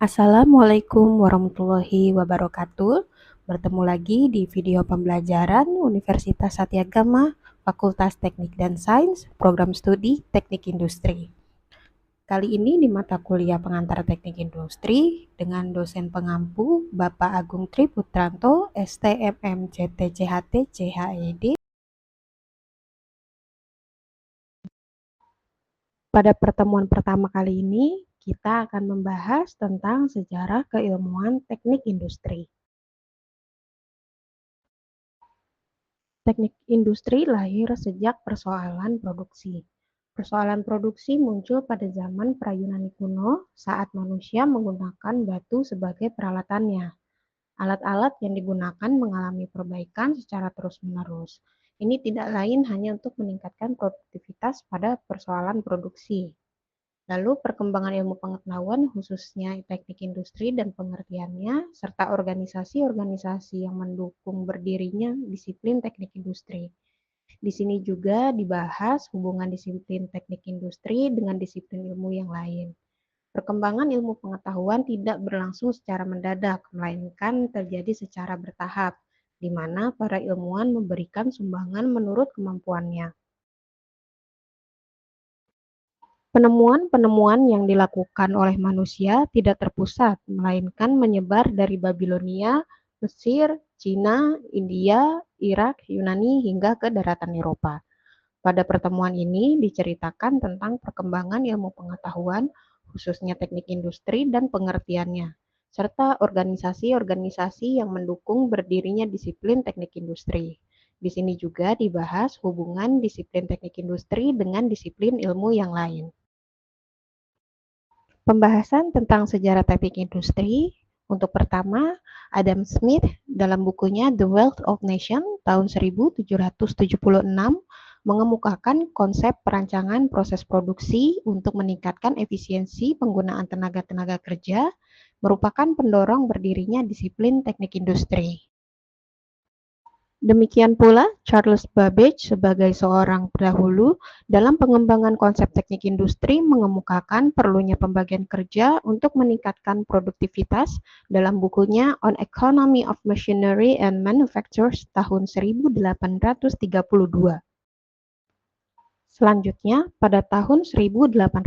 Assalamualaikum warahmatullahi wabarakatuh. Bertemu lagi di video pembelajaran Universitas Satyagama, Fakultas Teknik dan Sains, Program Studi Teknik Industri. Kali ini di mata kuliah pengantar Teknik Industri dengan dosen pengampu Bapak Agung Triputranto, STMM CTCHT CHED. Pada pertemuan pertama kali ini, kita akan membahas tentang sejarah keilmuan teknik industri. Teknik industri lahir sejak persoalan produksi. Persoalan produksi muncul pada zaman pra-Yunani kuno saat manusia menggunakan batu sebagai peralatannya. Alat-alat yang digunakan mengalami perbaikan secara terus-menerus. Ini tidak lain hanya untuk meningkatkan produktivitas pada persoalan produksi. Lalu perkembangan ilmu pengetahuan khususnya teknik industri dan pengertiannya, serta organisasi-organisasi yang mendukung berdirinya disiplin teknik industri. Di sini juga dibahas hubungan disiplin teknik industri dengan disiplin ilmu yang lain. Perkembangan ilmu pengetahuan tidak berlangsung secara mendadak, melainkan terjadi secara bertahap, di mana para ilmuwan memberikan sumbangan menurut kemampuannya. Penemuan-penemuan yang dilakukan oleh manusia tidak terpusat, melainkan menyebar dari Babilonia, Mesir, Cina, India, Irak, Yunani, hingga ke daratan Eropa. Pada pertemuan ini diceritakan tentang perkembangan ilmu pengetahuan, khususnya teknik industri dan pengertiannya, serta organisasi-organisasi yang mendukung berdirinya disiplin teknik industri. Di sini juga dibahas hubungan disiplin teknik industri dengan disiplin ilmu yang lain. Pembahasan tentang sejarah teknik industri. Untuk pertama, Adam Smith dalam bukunya The Wealth of Nations tahun 1776 mengemukakan konsep perancangan proses produksi untuk meningkatkan efisiensi penggunaan tenaga kerja, merupakan pendorong berdirinya disiplin teknik industri. Demikian pula Charles Babbage sebagai seorang pendahulu dalam pengembangan konsep teknik industri mengemukakan perlunya pembagian kerja untuk meningkatkan produktivitas dalam bukunya On Economy of Machinery and Manufactures tahun 1832. Selanjutnya, pada tahun 1886,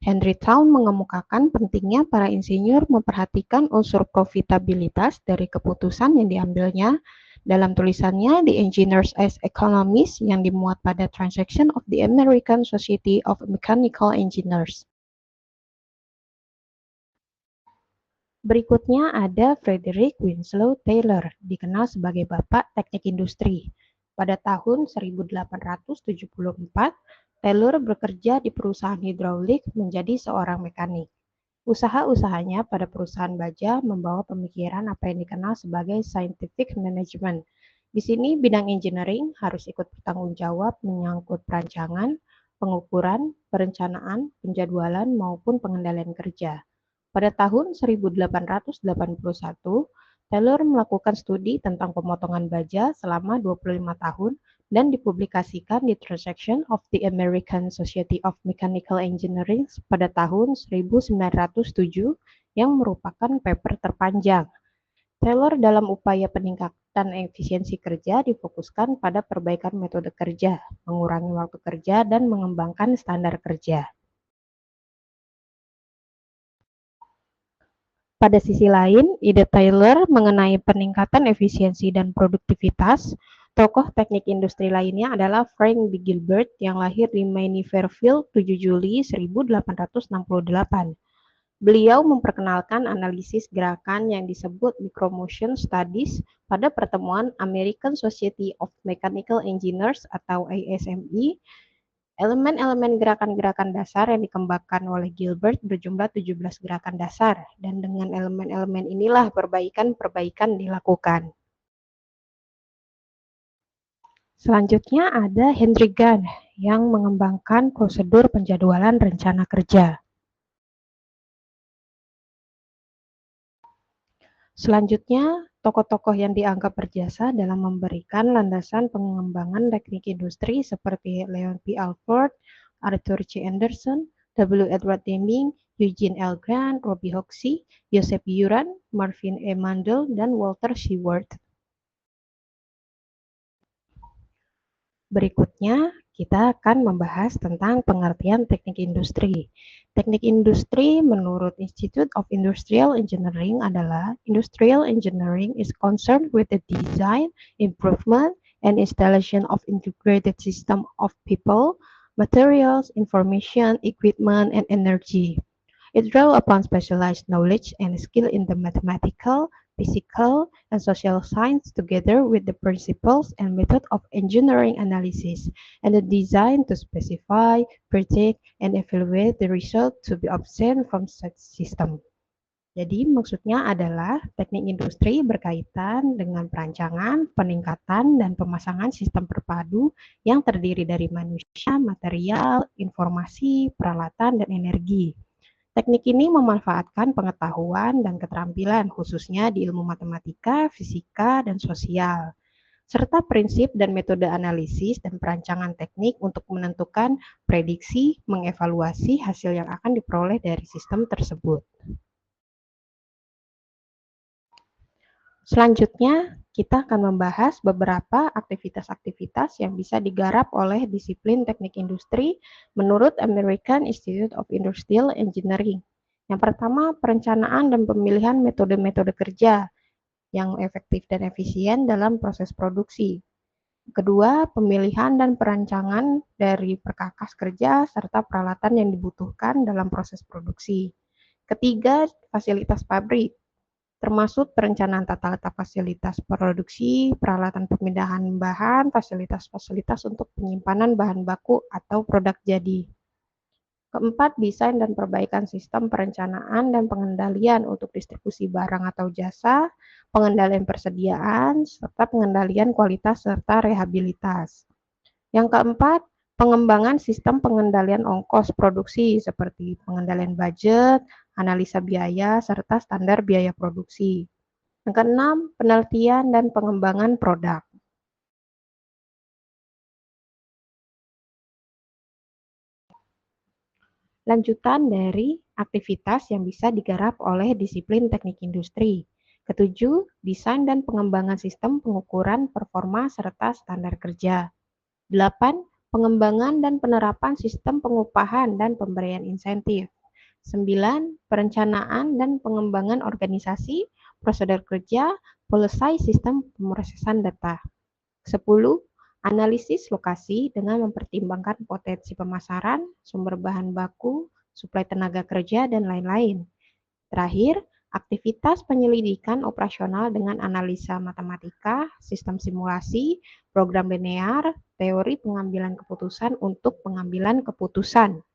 Henry Town mengemukakan pentingnya para insinyur memperhatikan unsur profitabilitas dari keputusan yang diambilnya dalam tulisannya The Engineers as Economists yang dimuat pada Transaction of the American Society of Mechanical Engineers. Berikutnya ada Frederick Winslow Taylor, dikenal sebagai Bapak Teknik Industri. Pada tahun 1874, Taylor bekerja di perusahaan hidraulik menjadi seorang mekanik. Usaha-usahanya pada perusahaan baja membawa pemikiran apa yang dikenal sebagai scientific management. Di sini bidang engineering harus ikut bertanggung jawab menyangkut perancangan, pengukuran, perencanaan, penjadwalan maupun pengendalian kerja. Pada tahun 1881, Taylor melakukan studi tentang pemotongan baja selama 25 tahun dan dipublikasikan di Transaction of the American Society of Mechanical Engineering pada tahun 1907 yang merupakan paper terpanjang. Taylor dalam upaya peningkatan efisiensi kerja difokuskan pada perbaikan metode kerja, mengurangi waktu kerja, dan mengembangkan standar kerja. Pada sisi lain, ide Taylor mengenai peningkatan efisiensi dan produktivitas. Tokoh teknik industri lainnya adalah Frank B. Gilbert yang lahir di Maine, Fairfield, 7 Juli 1868. Beliau memperkenalkan analisis gerakan yang disebut micromotion studies pada pertemuan American Society of Mechanical Engineers atau ASME. Elemen-elemen gerakan-gerakan dasar yang dikembangkan oleh Gilbert berjumlah 17 gerakan dasar, dan dengan elemen-elemen inilah perbaikan-perbaikan dilakukan. Selanjutnya ada Henry Gantt yang mengembangkan prosedur penjadwalan rencana kerja. Selanjutnya, tokoh-tokoh yang dianggap berjasa dalam memberikan landasan pengembangan teknik industri seperti Leon P. Alford, Arthur C. Anderson, W. Edward Deming, Eugene L. Grant, Robbie Hoxie, Joseph Uran, Marvin E. Mandel, dan Walter Sheward. Berikutnya, kita akan membahas tentang pengertian teknik industri. Teknik industri menurut Institute of Industrial Engineering adalah industrial engineering is concerned with the design, improvement, and installation of integrated system of people, materials, information, equipment, and energy. It draws upon specialized knowledge and skill in the mathematical, physical, and social science together with the principles and method of engineering analysis and the design to specify, predict, and evaluate the result to be obtained from such system. Jadi maksudnya adalah teknik industri berkaitan dengan perancangan, peningkatan, dan pemasangan sistem terpadu yang terdiri dari manusia, material, informasi, peralatan, dan energi. Teknik ini memanfaatkan pengetahuan dan keterampilan khususnya di ilmu matematika, fisika, dan sosial, serta prinsip dan metode analisis dan perancangan teknik untuk menentukan prediksi, mengevaluasi hasil yang akan diperoleh dari sistem tersebut. Selanjutnya, kita akan membahas beberapa aktivitas-aktivitas yang bisa digarap oleh disiplin teknik industri menurut American Institute of Industrial Engineering. Yang pertama, perencanaan dan pemilihan metode-metode kerja yang efektif dan efisien dalam proses produksi. Kedua, pemilihan dan perancangan dari perkakas kerja serta peralatan yang dibutuhkan dalam proses produksi. Ketiga, fasilitas pabrik, termasuk perencanaan tata letak fasilitas produksi, peralatan pemindahan bahan, fasilitas-fasilitas untuk penyimpanan bahan baku atau produk jadi. Keempat, desain dan perbaikan sistem perencanaan dan pengendalian untuk distribusi barang atau jasa, pengendalian persediaan, serta pengendalian kualitas serta rehabilitas. Yang keempat, pengembangan sistem pengendalian ongkos produksi seperti pengendalian budget, analisa biaya, serta standar biaya produksi. Yang keenam, penelitian dan pengembangan produk. Lanjutan dari aktivitas yang bisa digarap oleh disiplin teknik industri. Ketujuh, desain dan pengembangan sistem pengukuran performa serta standar kerja. 8. Pengembangan dan penerapan sistem pengupahan dan pemberian insentif. 9. Perencanaan dan pengembangan organisasi, prosedur kerja, policy sistem pemrosesan data. 10. Analisis lokasi dengan mempertimbangkan potensi pemasaran, sumber bahan baku, suplai tenaga kerja, dan lain-lain. Terakhir, aktivitas penyelidikan operasional dengan analisa matematika, sistem simulasi, program linear, teori pengambilan keputusan untuk pengambilan keputusan.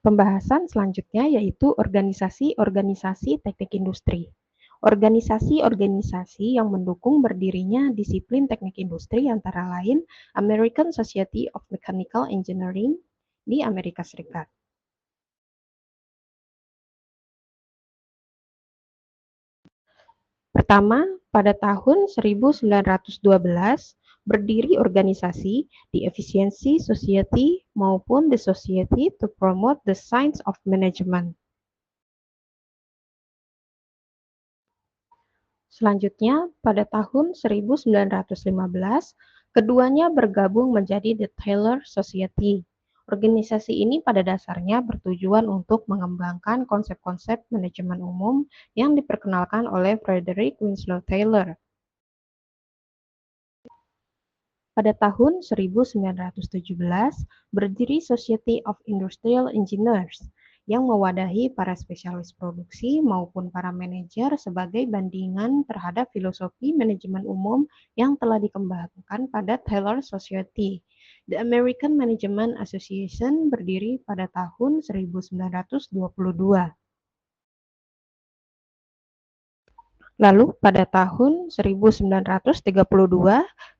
Pembahasan selanjutnya yaitu organisasi-organisasi teknik industri. Organisasi-organisasi yang mendukung berdirinya disiplin teknik industri antara lain American Society of Mechanical Engineering di Amerika Serikat. Pertama, pada tahun 1912, berdiri organisasi The Efficiency Society maupun The Society to Promote the Science of Management. Selanjutnya, pada tahun 1915, keduanya bergabung menjadi The Taylor Society. Organisasi ini pada dasarnya bertujuan untuk mengembangkan konsep-konsep manajemen umum yang diperkenalkan oleh Frederick Winslow Taylor. Pada tahun 1917, berdiri Society of Industrial Engineers yang mewadahi para spesialis produksi maupun para manajer sebagai bandingan terhadap filosofi manajemen umum yang telah dikembangkan pada Taylor Society. The American Management Association berdiri pada tahun 1922. Lalu pada tahun 1932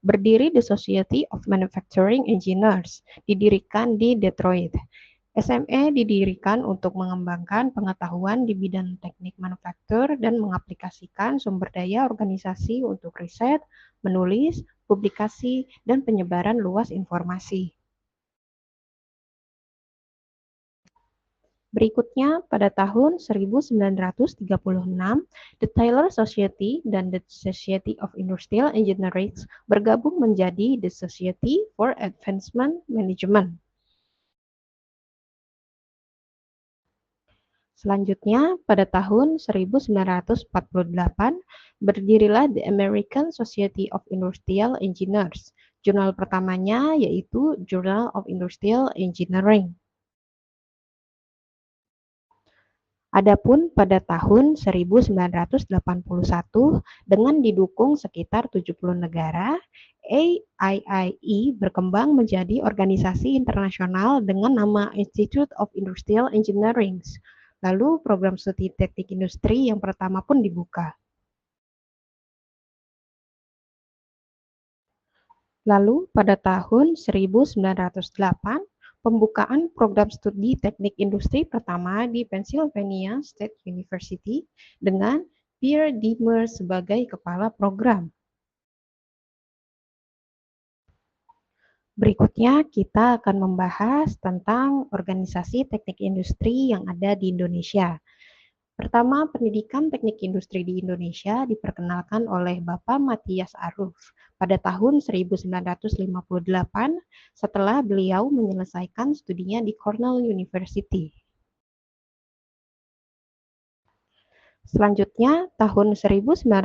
berdiri The Society of Manufacturing Engineers, didirikan di Detroit. SME didirikan untuk mengembangkan pengetahuan di bidang teknik manufaktur dan mengaplikasikan sumber daya organisasi untuk riset, menulis, publikasi, dan penyebaran luas informasi. Berikutnya, pada tahun 1936, The Taylor Society dan The Society of Industrial Engineers bergabung menjadi The Society for Advancement Management. Selanjutnya, pada tahun 1948, berdirilah The American Society of Industrial Engineers. Jurnal pertamanya yaitu Journal of Industrial Engineering. Adapun pada tahun 1981, dengan didukung sekitar 70 negara, AIIE berkembang menjadi organisasi internasional dengan nama Institute of Industrial Engineering. Lalu program studi teknik industri yang pertama pun dibuka. Lalu pada tahun 1908, pembukaan program studi teknik industri pertama di Pennsylvania State University dengan Pierre Dimer sebagai kepala program. Berikutnya kita akan membahas tentang organisasi teknik industri yang ada di Indonesia. Pertama, pendidikan teknik industri di Indonesia diperkenalkan oleh Bapak Matias Aruf pada tahun 1958 setelah beliau menyelesaikan studinya di Cornell University. Selanjutnya, tahun 1960,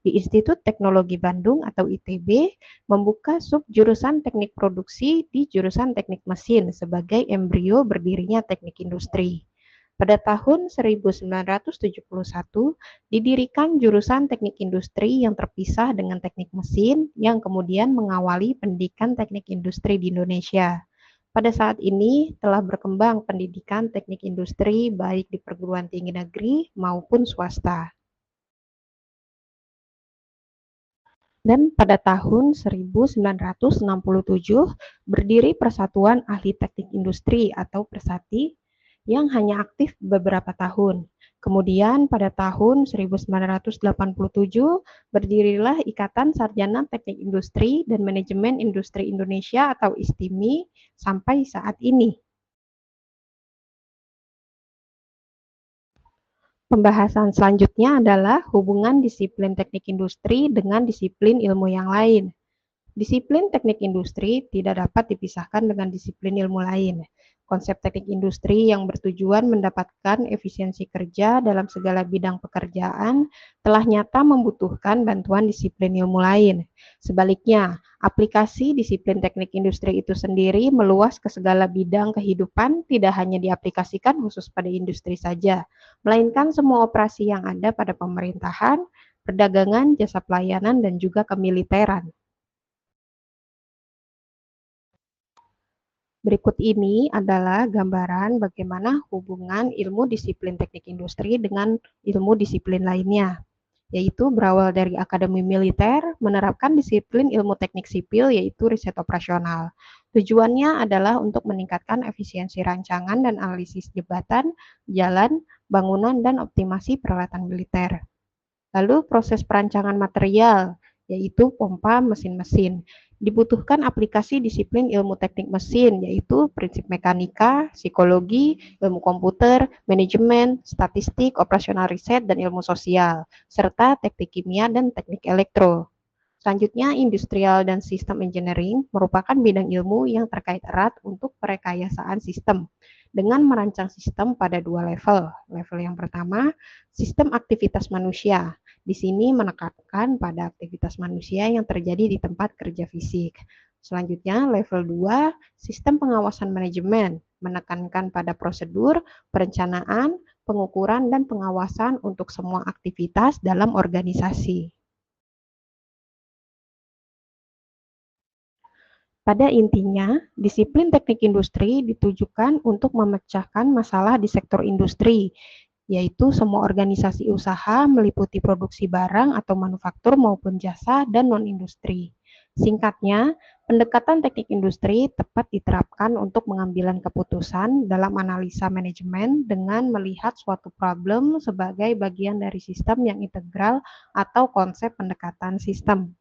di Institut Teknologi Bandung atau ITB membuka subjurusan teknik produksi di jurusan teknik mesin sebagai embrio berdirinya teknik industri. Pada tahun 1971, didirikan jurusan teknik industri yang terpisah dengan teknik mesin yang kemudian mengawali pendidikan teknik industri di Indonesia. Pada saat ini telah berkembang pendidikan teknik industri baik di perguruan tinggi negeri maupun swasta. Dan pada tahun 1967 berdiri Persatuan Ahli Teknik Industri atau Persati yang hanya aktif beberapa tahun. Kemudian pada tahun 1987 berdirilah Ikatan Sarjana Teknik Industri dan Manajemen Industri Indonesia atau ISTIMI sampai saat ini. Pembahasan selanjutnya adalah hubungan disiplin teknik industri dengan disiplin ilmu yang lain. Disiplin teknik industri tidak dapat dipisahkan dengan disiplin ilmu lain. Konsep teknik industri yang bertujuan mendapatkan efisiensi kerja dalam segala bidang pekerjaan telah nyata membutuhkan bantuan disiplin ilmu lain. Sebaliknya, aplikasi disiplin teknik industri itu sendiri meluas ke segala bidang kehidupan, tidak hanya diaplikasikan khusus pada industri saja, melainkan semua operasi yang ada pada pemerintahan, perdagangan, jasa pelayanan, dan juga kemiliteran. Berikut ini adalah gambaran bagaimana hubungan ilmu disiplin teknik industri dengan ilmu disiplin lainnya, yaitu berawal dari Akademi Militer, menerapkan disiplin ilmu teknik sipil, yaitu riset operasional. Tujuannya adalah untuk meningkatkan efisiensi rancangan dan analisis jembatan, jalan, bangunan, dan optimasi peralatan militer. Lalu proses perancangan material, yaitu pompa mesin-mesin. Dibutuhkan aplikasi disiplin ilmu teknik mesin, yaitu prinsip mekanika, psikologi, ilmu komputer, manajemen, statistik, operasional riset, dan ilmu sosial, serta teknik kimia dan teknik elektro. Selanjutnya, industrial dan sistem engineering merupakan bidang ilmu yang terkait erat untuk perekayasaan sistem dengan merancang sistem pada dua level. Level yang pertama, sistem aktivitas manusia. Di sini menekankan pada aktivitas manusia yang terjadi di tempat kerja fisik. Selanjutnya, level 2, sistem pengawasan manajemen, menekankan pada prosedur, perencanaan, pengukuran, dan pengawasan untuk semua aktivitas dalam organisasi. Pada intinya, disiplin teknik industri ditujukan untuk memecahkan masalah di sektor industri, yaitu semua organisasi usaha meliputi produksi barang atau manufaktur maupun jasa dan non-industri. Singkatnya, pendekatan teknik industri tepat diterapkan untuk pengambilan keputusan dalam analisa manajemen dengan melihat suatu problem sebagai bagian dari sistem yang integral atau konsep pendekatan sistem.